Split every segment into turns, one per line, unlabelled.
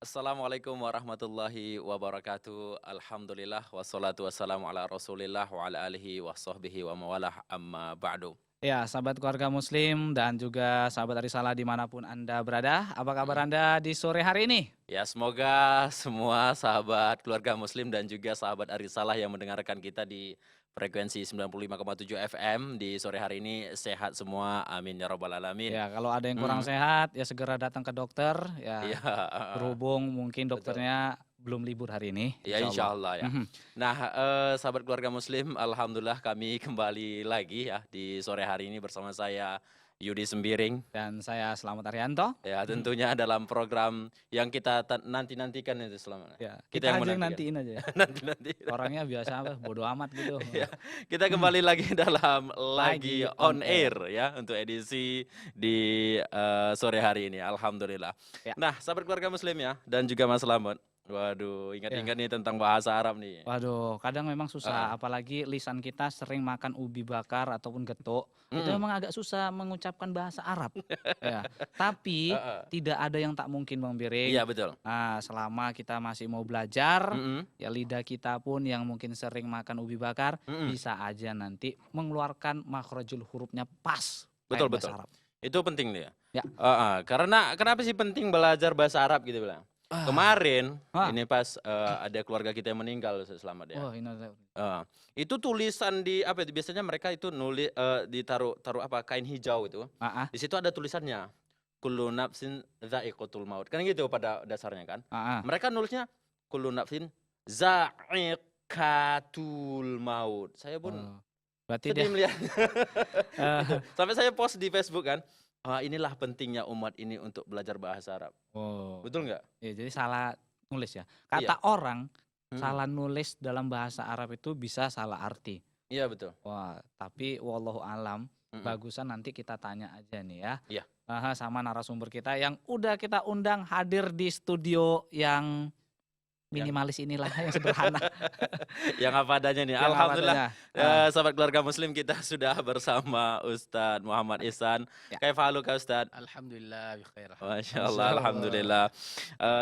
Assalamualaikum warahmatullahi wabarakatuh. Alhamdulillah wassalatu wassalamu ala Rasulillah wa ala alihi wa sahbihi wa mawalah amma ba'du.
Ya, sahabat keluarga muslim dan juga sahabat Arisalah dimanapun Anda berada, apa kabar
Mhm.
Anda di sore hari ini?
Ya, semoga semua sahabat keluarga muslim dan juga sahabat Arisalah yang mendengarkan kita di frekuensi 95,7 FM di sore hari ini sehat semua. Amin ya rabbal alamin.
Ya, kalau ada yang kurang
Mhm.
sehat, ya segera datang ke dokter,
Iya,
ya
heeh,
berhubung mungkin
betul.
dokternya belum libur hari ini,
Ya
insya Allah.
insya Allah ya.
Mhm.
Nah, sahabat keluarga muslim, alhamdulillah kami kembali lagi ya di sore hari ini bersama saya Yudi Sembiring.
Dan saya Selamat Arianto.
Ya
Mhm.
tentunya dalam program yang kita nanti-nantikan itu selama
Ya,
kita
kita
yang
aja yang
menantikan.
nantiin aja ya.
Nanti-nanti.
Orangnya biasa apa, bodo amat gitu.
Ya, kita kembali lagi dalam lagi
Lagi on
on air
air.
ya untuk edisi di, sore hari ini, alhamdulillah.
Ya,
Nah, sahabat keluarga muslim ya dan juga Mas Slamet, waduh
ya.
ingat-ingat nih tentang bahasa Arab nih.
Waduh, kadang memang susah,
Heeh,
apalagi lisan kita sering makan ubi bakar ataupun getuk, itu
mhm,
memang agak susah mengucapkan bahasa Arab. Ya, tapi
heeh.
tidak ada yang tak mungkin Bang
Iya
Biring.
betul,
Nah, selama kita masih mau belajar,
mhm
ya lidah kita pun yang mungkin sering makan ubi bakar,
mhm,
bisa aja nanti mengeluarkan makhrajul hurufnya pas
betul
kayak
betul.
bahasa Arab.
Itu penting nih ya.
Ya,
Heeh, karena kenapa sih penting belajar bahasa Arab gitu bilang.
ah,
Kemarin
ah,
ini pas, ada keluarga kita yang meninggal Selamat ya,
wah ini
heeh. Itu tulisan di apa itu, biasanya mereka itu ditaruh taruh apa, kain hijau itu,
ah,
di situ ada tulisannya, "Kullu nafsin dha'iqatul maut," kan gitu pada dasarnya kan.
ah.
Mereka nulisnya, "Kullu nafsin za'iqatul maut." Saya pun
Oh, berarti dia,
sedih melihat itu.
eh,
Sampai saya post di Facebook kan, inilah pentingnya umat ini untuk belajar bahasa Arab.
oh.
Betul nggak?
Ya, jadi salah nulis ya.
Iya,
Kata orang,
mhm,
salah nulis dalam bahasa Arab itu bisa salah arti.
iya betul,
Wah, tapi wallahu alam,
mhm,
bagusan nanti kita tanya aja nih ya.
iya.
Sama narasumber kita yang udah kita undang hadir di studio yang
Yang
minimalis inilah, yang sederhana,
yang apa adanya nih.
yang apa
Alhamdulillah,
adanya. Ah,
sahabat keluarga muslim kita sudah bersama Ustadz Muhammad Ihsan.
ya,
Kaifahaluka Ustadz?
Alhamdulillah bikhair,
Masya
alhamdulillah.
Allah,
Masya Allah.
alhamdulillah.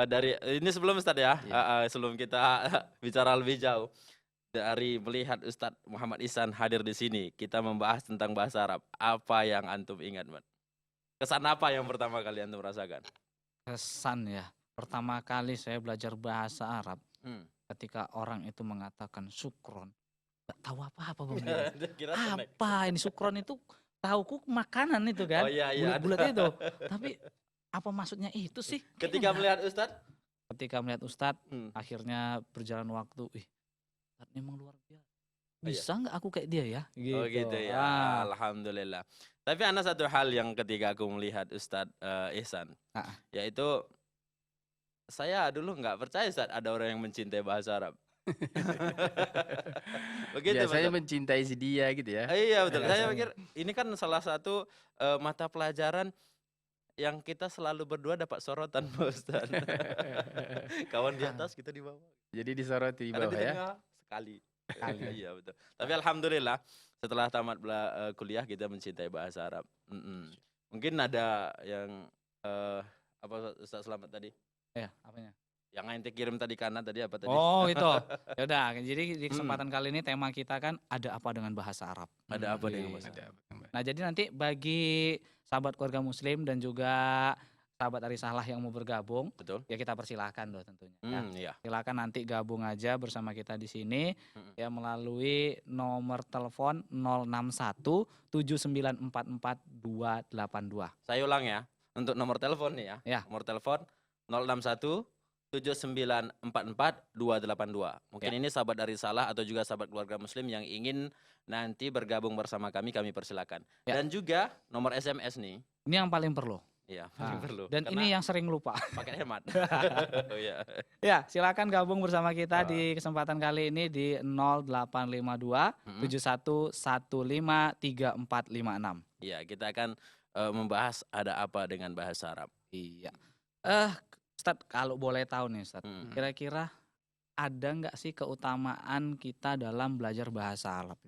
Dari ini sebelum Ustadz ya,
Iya.
sebelum kita bicara lebih jauh, dari melihat Ustadz Muhammad Ihsan hadir di sini, kita membahas tentang bahasa Arab. Apa yang antum ingat, Mat? Kesan apa yang pertama kali antum rasakan?
Kesan ya. Pertama kali saya belajar bahasa Arab,
Hmm.
ketika orang itu mengatakan sukron, nggak tahu apa-apa Bang Biring.
Dia kira snack.
Apa ini sukron itu, tahuku makanan itu
Oh
kan,
iya iya ada.
bulat-bulat itu. Tapi apa maksudnya itu sih? Kayaknya
Ketika
enggak.
melihat Ustadz,
Ketika melihat ustadz,
hmm.
akhirnya berjalan waktu, "Ih, ustadz ini emang luar biasa.
Oh iya.
Bisa nggak aku kayak dia ya?"
Oh
Gitu.
gitu ya,
Ah,
alhamdulillah. Tapi ada satu hal yang ketika aku melihat Ustadz Ihsan,
heeh.
yaitu saya dulu nggak percaya Ustadz ada orang yang mencintai bahasa Arab. Begitu Pak
Biasanya
Ustadz?
mencintai si dia gitu ya.
Iya betul, saya
Biasanya.
pikir ini kan salah satu mata pelajaran yang kita selalu berdua dapat sorotan Pak Ustadz. Kawan di atas, kita di bawah.
Jadi disoroti di
Karena di
bawah ya.
tengah sekali.
Kali.
Iya betul. Tapi alhamdulillah setelah tamat kuliah kita mencintai bahasa Arab. Mhm. Mungkin ada yang apa Ustaz Selamat tadi?
Ya, apanya?
Yang ente kirim tadi kanan tadi apa tadi?
Oh itu. Ya udah, jadi di
Hmm,
kesempatan kali ini tema kita kan ada apa dengan bahasa Arab.
ada apa dengan
Iya.
bahasa
Ada
Arab?
apa, Mbak?
Nah, jadi nanti bagi sahabat keluarga muslim dan juga sahabat Arisalah yang mau bergabung,
Betul?
ya kita persilahkan loh tentunya ya.
Iya.
Silakan nanti gabung aja bersama kita di sini
Mhm.
ya melalui nomor telepon 061 7944 282.
Saya ulang ya. Untuk nomor telepon nih ya.
Ya,
Nomor telepon 061 7944 282. Mungkin
ya.
ini sahabat dari Salah atau juga sahabat keluarga muslim yang ingin nanti bergabung bersama kami persilakan.
Ya.
Dan juga nomor SMS nih.
Ini yang paling perlu.
Iya, paling
Nah,
perlu.
dan
Karena
ini yang sering lupa.
pakai hemat. Oh iya.
Ya, silakan gabung bersama kita
Heeh.
di kesempatan kali ini di 0852
Mhm.
71153456.
Iya, kita akan membahas ada apa dengan bahasa Arab.
Iya. Eh, Ustadz, kalau boleh tahu nih Ustadz,
Mhm.
kira-kira ada nggak sih keutamaan kita dalam belajar bahasa Arab?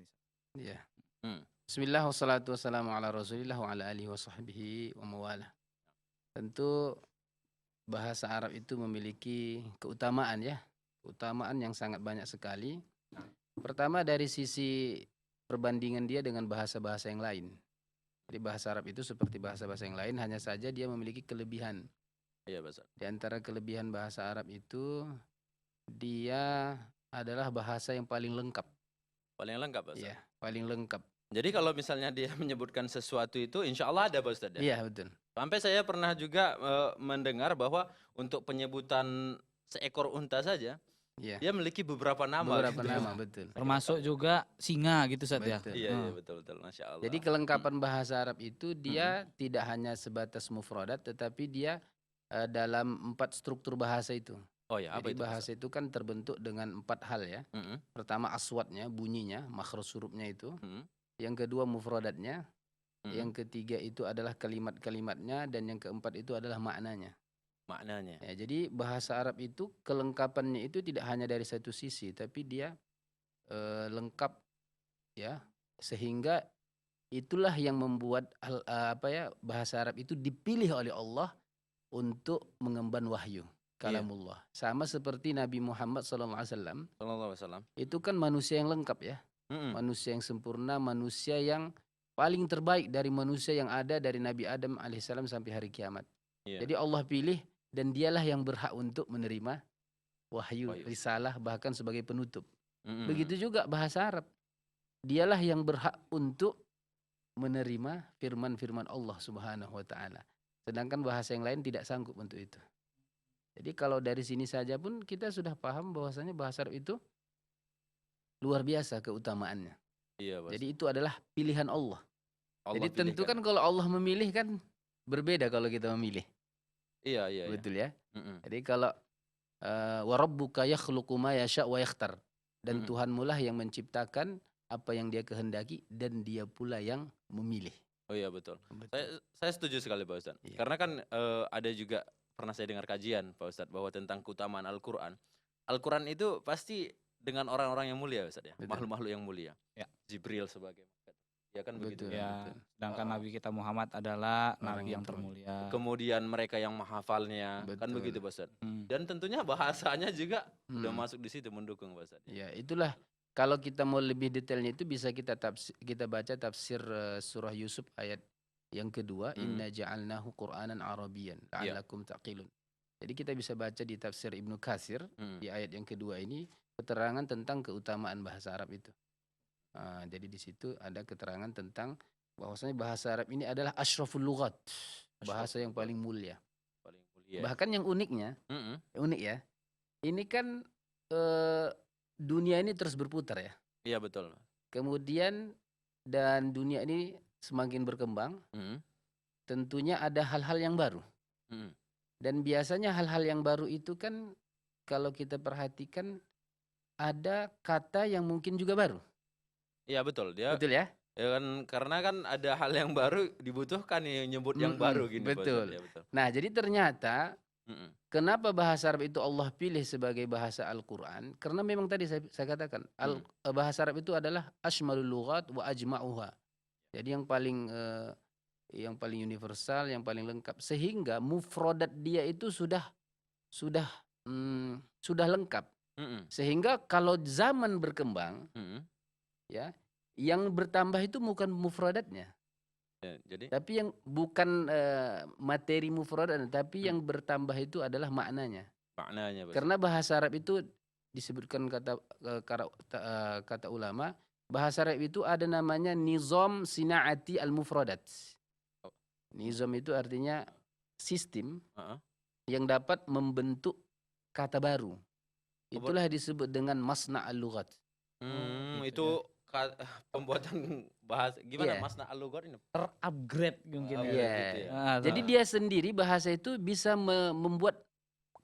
Iya.
Hmm.
Bismillah wassalatu wassalamu ala Rasulillah wa ala alihi wa sahbihi wa mawalah. Tentu bahasa Arab itu memiliki keutamaan ya. Keutamaan yang sangat banyak sekali. Pertama dari sisi perbandingan dia dengan bahasa-bahasa yang lain. Jadi bahasa Arab itu seperti bahasa-bahasa yang lain, hanya saja dia memiliki kelebihan.
Iya, Pak Ustadz.
Di antara kelebihan bahasa Arab itu, dia adalah bahasa yang paling lengkap.
Paling lengkap, Pak Ustadz.
Ya, paling lengkap.
Jadi kalau misalnya dia menyebutkan sesuatu itu, insya Allah ada, Pak Ustadz. Ya?
Iya, betul.
Sampai saya pernah juga mendengar bahwa untuk penyebutan seekor unta saja,
Iya.
dia memiliki beberapa nama.
Beberapa
gitu.
nama, betul.
Termasuk juga singa gitu Ustadz ya.
Betul.
Iya, iya, betul-betul. Masya Allah.
Jadi kelengkapan bahasa Arab itu dia tidak hanya sebatas mufradat, tetapi dia dalam 4 struktur bahasa itu.
Oh ya, apa
Jadi
itu?
bahasa itu kan terbentuk dengan 4 hal ya.
Mm-mm,
Pertama aswatnya, bunyinya, makhraj hurufnya itu.
mm-mm,
Yang kedua mufradatnya.
mm-mm.
Yang ketiga itu adalah kalimat-kalimatnya, dan yang keempat itu adalah maknanya.
Maknanya.
Ya, jadi bahasa Arab itu kelengkapannya itu tidak hanya dari satu sisi, tapi dia lengkap ya, sehingga itulah yang membuat bahasa Arab itu dipilih oleh Allah untuk mengemban wahyu kalamullah. Sama seperti Nabi Muhammad SAW,
Sallallahu alaihi wasallam.
itu kan manusia yang lengkap ya,
Mm-mm.
manusia yang sempurna, manusia yang paling terbaik dari manusia yang ada dari Nabi Adam alaihissalam sampai hari kiamat.
Iya.
Jadi Allah pilih, dan dialah yang berhak untuk menerima wahyu,
Wahyu.
risalah, bahkan sebagai penutup.
Mm-mm.
Begitu juga bahasa Arab. Dialah yang berhak untuk menerima firman-firman Allah Subhanahu wa taala. Sedangkan bahasa yang lain tidak sanggup untuk itu. Jadi kalau dari sini saja pun kita sudah paham bahwasanya bahasa Arab itu luar biasa keutamaannya.
Iya, Pak.
Jadi itu adalah pilihan Allah.
Allah
Jadi tentu
pilihkan.
kan kalau Allah memilih kan berbeda kalau kita memilih.
Iya, iya, iya.
Betul ya?
Mm-mm.
Jadi kalau wa rabbuka yakhluqu ma yasha' wa yakhtar. Dan
Mm-mm.
Tuhanmu lah yang menciptakan apa yang dia kehendaki, dan dia pula yang memilih.
Oh iya, betul.
Betul.
Saya setuju sekali, Pak Ustadz.
Iya.
Karena kan ada juga pernah saya dengar kajian, Pak Ustadz, bahwa tentang keutamaan Al-Quran. Al-Quran itu pasti dengan orang-orang yang mulia, Ustadz ya.
Betul.
Makhluk-makhluk yang mulia.
Ya.
Jibril sebagai. Ya kan begitu.
Betul.
kan?
Ya, sedangkan Nabi kita Muhammad adalah
Orang
Nabi
yang
yang termulia.
Kemudian mereka yang menghafalnya, kan
Betul.
begitu, Pak Ustadz.
Hmm.
Dan tentunya bahasanya juga udah
Hmm.
masuk di situ mendukung, Pak Ustadz.
Ya, itulah kalau kita mau lebih detailnya itu bisa kita baca tafsir surah Yusuf ayat yang kedua, inna ja'alnahu Qur'anan Arabiyyan la'allakum taqilun. Jadi kita bisa baca di tafsir Ibnu Katsir di ayat yang kedua ini keterangan tentang keutamaan bahasa Arab itu. Jadi di situ ada keterangan tentang bahwasanya bahasa Arab ini adalah asyraful lughat, bahasa yang paling mulia.
Paling mulia.
Bahkan yang uniknya,
Mm-mm.
unik ya. Ini kan dunia ini terus berputar ya.
Iya, betul.
Kemudian dan dunia ini semakin berkembang,
Mm-mm.
tentunya ada hal-hal yang baru.
Mm-mm.
Dan biasanya hal-hal yang baru itu kan kalau kita perhatikan ada kata yang mungkin juga baru.
Iya, betul. Dia
Betul ya?
ya kan, karena kan ada hal yang baru dibutuhkan nih nyebut yang baru gini, Pak
betul.
Ustadz. Ya, betul.
Nah, jadi ternyata
Mm-mm.
kenapa bahasa Arab itu Allah pilih sebagai bahasa Al-Quran? Karena memang tadi saya katakan bahasa Arab itu adalah ashmalul lughat wa ajma'uha. Jadi yang paling universal, yang paling lengkap, sehingga mufradat dia itu sudah lengkap.
Mm-mm.
Sehingga kalau zaman berkembang,
Mm-mm.
ya, yang bertambah itu bukan mufradatnya,
Ya, jadi
tapi yang bukan materi mufradat, tapi yang bertambah itu adalah maknanya.
maknanya, Pak.
Karena bahasa Arab itu disebutkan kata ulama, bahasa Arab itu ada namanya nizam sinaati al-mufradat. Nizam itu artinya sistem yang dapat membentuk kata baru. Itulah disebut dengan masna' al-lughat.
Itu pembuatan bahasa gimana,
Iya.
Masna al-lughat ini?
Terupgrade mungkin
Oh,
ya.
Iya.
gitu ya.
Jadi dia sendiri bahasa itu bisa membuat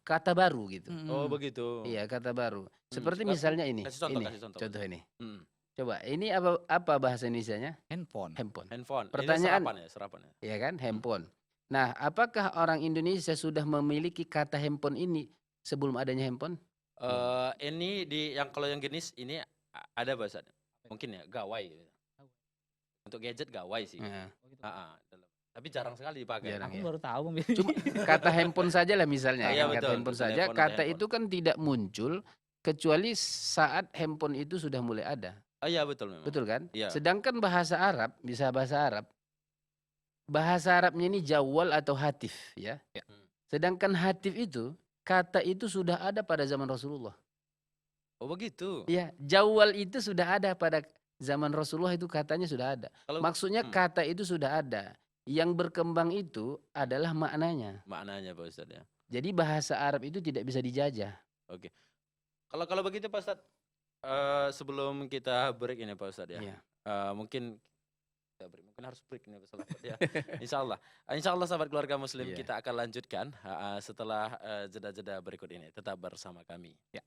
kata baru gitu.
Oh, begitu.
Iya, kata baru. Seperti
Kasih-
misalnya ini.
kasih contoh.
Contoh ini.
Mm.
Coba, ini apa bahasa Indonesianya?
Handphone.
Handphone.
Handphone.
Pertanyaan-
Ini serapan ya.
Iya kan? Handphone. Nah, apakah orang Indonesia sudah memiliki kata handphone ini sebelum adanya handphone?
Ini yang kalau yang jenis ini ada bahasa. Mungkin ya gawai. Untuk gadget gawai sih.
Nah,
Ah, dalam. Tapi jarang sekali dipakai.
Jarang.
Aku
ya.
baru tahu Bang.
Cuma kata handphone saja lah misalnya.
Iya,
Kata
betul,
handphone
untuk
saja.
telepon,
Kata
untuk
itu kan tidak muncul kecuali saat handphone itu sudah mulai ada.
Oh iya betul memang.
Betul kan?
Iya.
Sedangkan bahasa Arab, bisa bahasa Arab. Bahasa Arabnya ini jawal atau hatif ya.
Ya.
Sedangkan hatif itu, kata itu sudah ada pada zaman Rasulullah.
Oh begitu.
Ya, jawal itu sudah ada pada zaman Rasulullah, itu katanya sudah ada.
Kalau
Maksudnya kata itu sudah ada. Yang berkembang itu adalah maknanya.
maknanya Pak Ustadz ya.
Jadi bahasa Arab itu tidak bisa dijajah.
Kalau begitu Pak Ustadz, sebelum kita break ini Pak Ustadz ya.
Iya.
Mungkin mungkin harus break ini Pak Ustadz ya. Insya Allah sahabat keluarga Muslim
Iya.
kita akan lanjutkan setelah jeda-jeda berikut ini. Tetap bersama kami.
Ya.